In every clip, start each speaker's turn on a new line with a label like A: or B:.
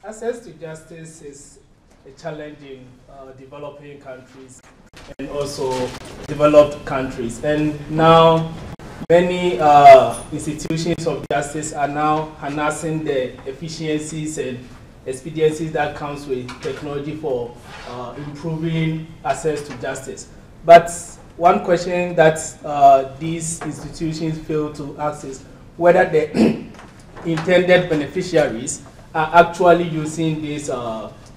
A: Access to justice is a challenge in developing countries and also developed countries. And now many institutions of justice are now harnessing the efficiencies and expediencies that comes with technology for improving access to justice. But one question that these institutions fail to ask is whether the intended beneficiaries are actually using these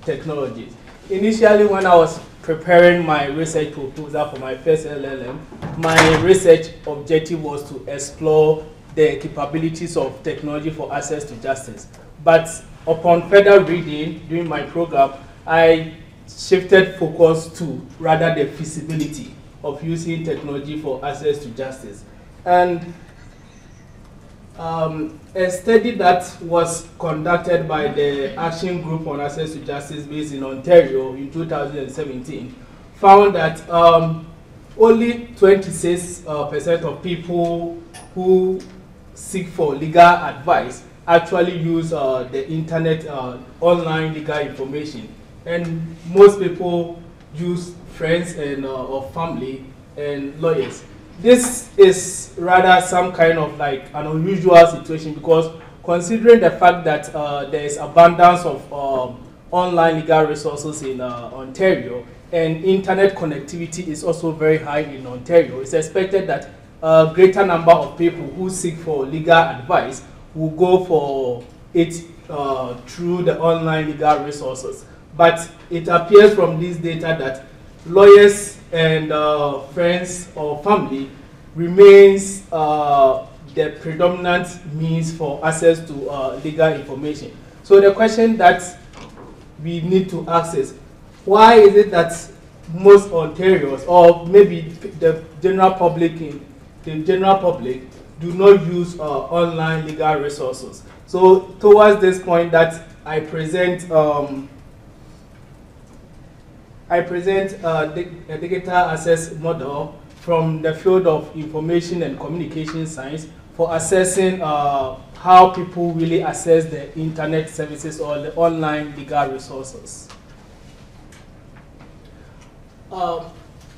A: technologies. Initially, when I was preparing my research proposal for my first LLM, my research objective was to explore the capabilities of technology for access to justice. But upon further reading during my program, I shifted focus to rather the feasibility of using technology for access to justice. And a study that was conducted by the Action Group on Access to Justice based in Ontario in 2017 found that only 26% of people who seek for legal advice actually use the internet, online legal information. And most people use friends and or family and lawyers. This is rather some kind of like an unusual situation, because considering the fact that there is abundance of online legal resources in Ontario, and internet connectivity is also very high in Ontario, it's expected that a greater number of people who seek for legal advice will go for it through the online legal resources. But it appears from this data that lawyers and friends or family remains the predominant means for access to legal information. So the question that we need to ask is, why is it that most Ontarians, or maybe the general public do not use online legal resources? So towards this point that I present a digital access model from the field of information and communication science for assessing how people really access the internet services or the online legal resources.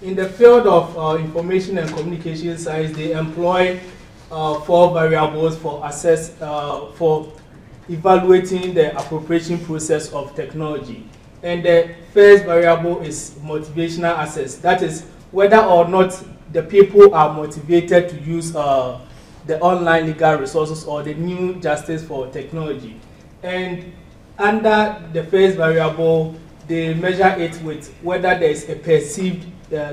A: In the field of information and communication science, they employ 4 variables for for evaluating the appropriation process of technology. And the first variable is motivational access. That is whether or not the people are motivated to use the online legal resources or the new justice for technology. And under the first variable, they measure it with whether there is a perceived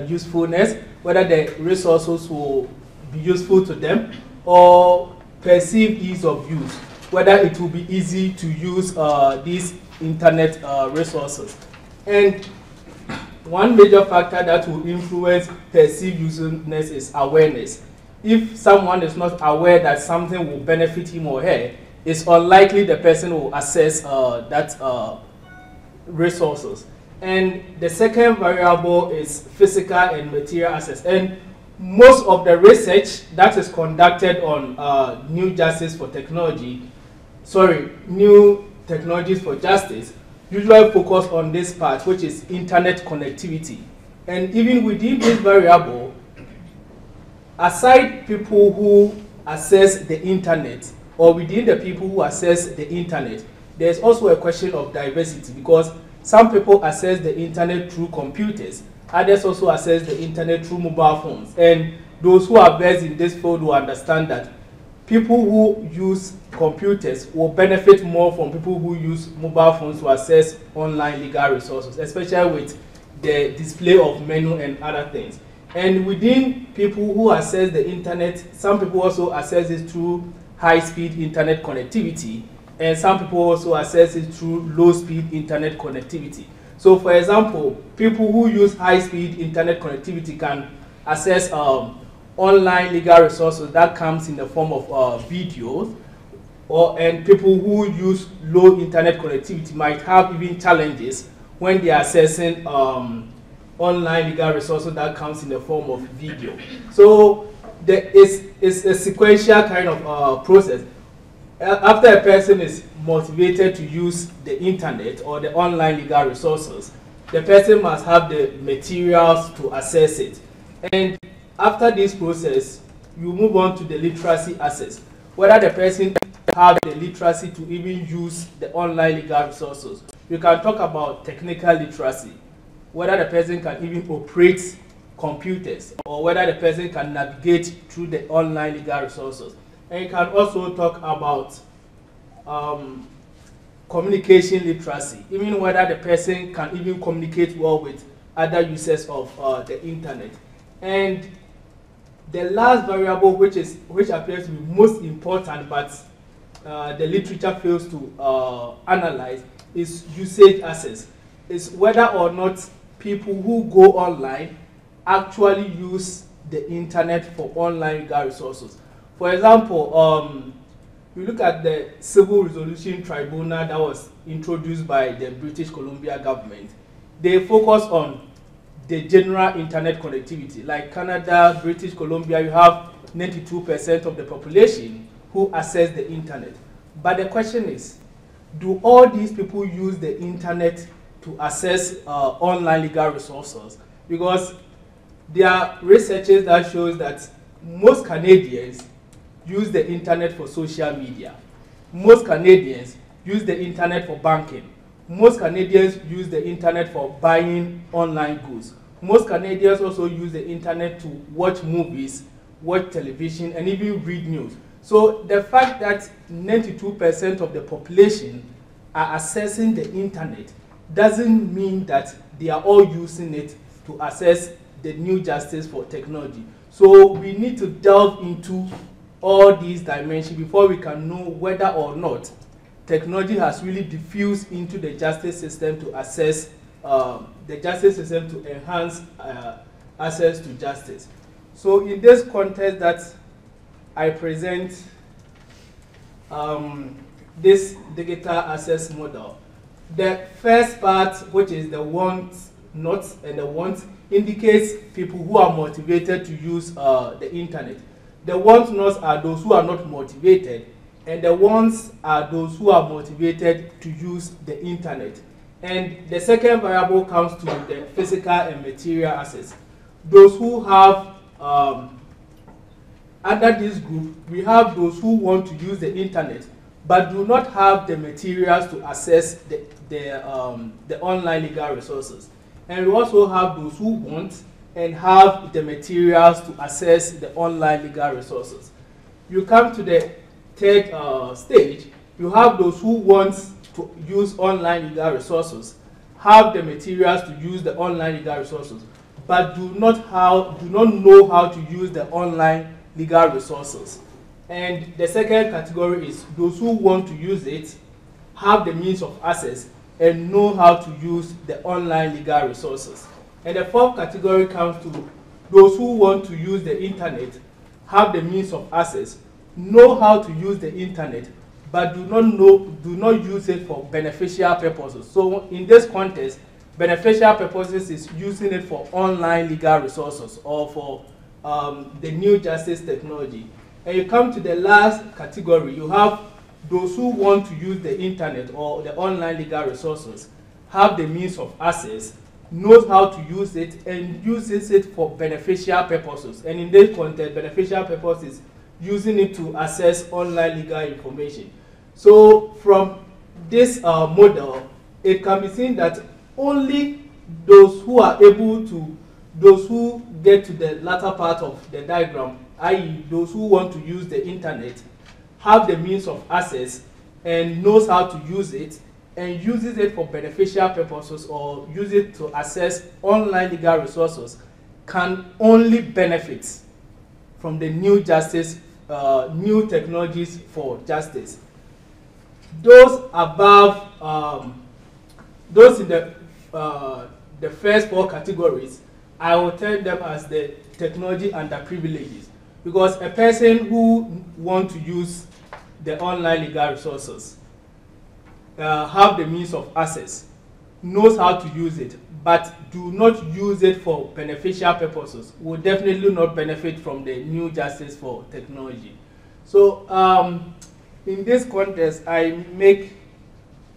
A: usefulness, whether the resources will be useful to them, or perceived ease of use, whether it will be easy to use these internet resources. And one major factor that will influence perceived usefulness is awareness. If someone is not aware that something will benefit him or her, it's unlikely the person will access that resources. And the second variable is physical and material access. And most of the research that is conducted on new justice for technology, new technologies for justice, usually focus on this part, which is internet connectivity. And even within this variable, aside people who access the internet, or within the people who access the internet, there's also a question of diversity, because some people access the internet through computers, others also access the internet through mobile phones. And those who are versed in this field will understand that people who use computers will benefit more from people who use mobile phones to access online legal resources, especially with the display of menu and other things. And within people who access the internet, some people also access it through high-speed internet connectivity, and some people also access it through low-speed internet connectivity. So for example, people who use high-speed internet connectivity can access online legal resources that comes in the form of videos, and people who use low internet connectivity might have even challenges when they are accessing online legal resources that comes in the form of video. So there is a sequential kind of process. after a person is motivated to use the internet or the online legal resources, the person must have the materials to access it. And after this process, you move on to the literacy access. Whether the person have the literacy to even use the online legal resources. You can talk about technical literacy, whether the person can even operate computers or whether the person can navigate through the online legal resources. And you can also talk about communication literacy, even whether the person can even communicate well with other users of the internet. And the last variable, which appears to be most important, but the literature fails to analyze, is usage access. Is whether or not people who go online actually use the internet for online legal resources. For example, you look at the Civil Resolution Tribunal that was introduced by the British Columbia government. They focus on the general internet connectivity. Like Canada, British Columbia, you have 92% of the population who access the internet. But the question is, do all these people use the internet to access online legal resources? Because there are researches that shows that most Canadians use the internet for social media. Most Canadians use the internet for banking. Most Canadians use the internet for buying online goods. Most Canadians also use the internet to watch movies, watch television, and even read news. So the fact that 92% of the population are accessing the internet doesn't mean that they are all using it to access the new justice for technology. So we need to delve into all these dimensions before we can know whether or not technology has really diffused into the justice system to access the justice system to enhance access to justice. So in this context that I present this digital access model, the first part, which is the want not and the want, indicates people who are motivated to use the internet. The want nots are those who are not motivated, and the wants are those who are motivated to use the internet. And the second variable comes to the physical and material access. Those who have, under this group, we have those who want to use the internet but do not have the materials to access the online legal resources. And we also have those who want and have the materials to access the online legal resources. You come to the third stage, you have those who want to use online legal resources, have the materials to use the online legal resources, but do not know how to use the online legal resources. And the second category is those who want to use it, have the means of access, and know how to use the online legal resources. And the fourth category comes to those who want to use the internet, have the means of access, know how to use the internet, but do not use it for beneficial purposes. So in this context, beneficial purposes is using it for online legal resources or for the new justice technology. And you come to the last category, you have those who want to use the internet or the online legal resources, have the means of access, knows how to use it, and uses it for beneficial purposes. And in this context, beneficial purposes, using it to access online legal information. So from this model, it can be seen that only those who are able to, those who get to the latter part of the diagram, i.e. those who want to use the internet, have the means of access and knows how to use it, and uses it for beneficial purposes or use it to access online legal resources, can only benefit from the new justice, new technologies for justice. Those above, those in the first four categories, I will tell them as the technology underprivileges, because a person who wants to use the online legal resources, have the means of access, knows how to use it, but do not use it for beneficial purposes, will definitely not benefit from the new justice for technology. So in this context, I make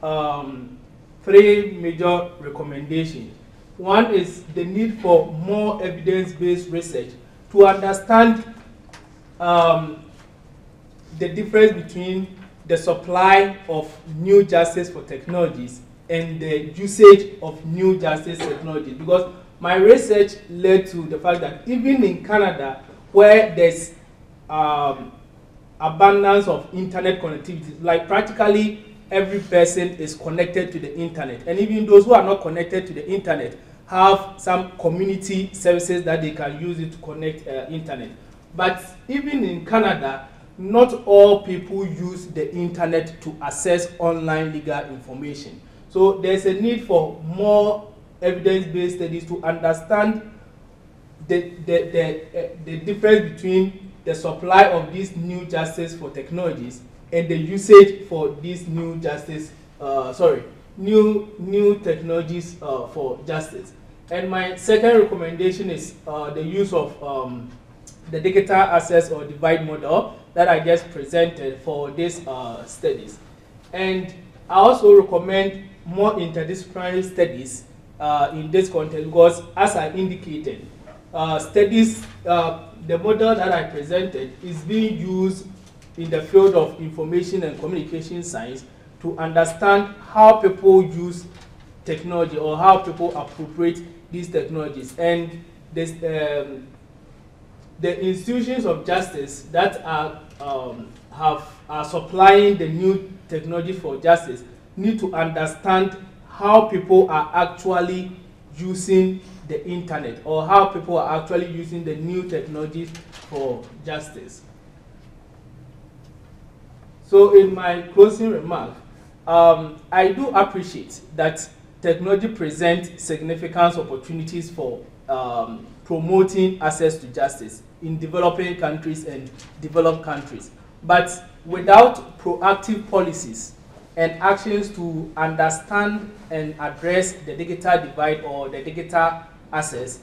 A: 3 major recommendations. One is the need for more evidence-based research to understand the difference between the supply of new justice for technologies and the usage of new justice technologies. Because my research led to the fact that even in Canada, where there's abundance of internet connectivity, like practically every person is connected to the internet, and even those who are not connected to the internet have some community services that they can use it to connect internet. But even in Canada, not all people use the internet to access online legal information. So there's a need for more evidence-based studies to understand the difference between the supply of these new justice for technologies and the usage for these new justice, new technologies for justice. And my second recommendation is the use of the digital access or divide model that I just presented for these studies. And I also recommend more interdisciplinary studies in this context because, as I indicated, studies, the model that I presented is being used in the field of information and communication science to understand how people use technology or how people appropriate these technologies. And this, the institutions of justice that are supplying the new technology for justice need to understand how people are actually using the internet or how people are actually using the new technologies for justice. So in my closing remark, I do appreciate that technology presents significant opportunities for promoting access to justice in developing countries and developed countries. But without proactive policies and actions to understand and address the digital divide or the digital access,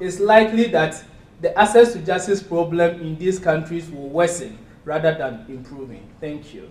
A: it's likely that the access to justice problem in these countries will worsen rather than improving. Thank you.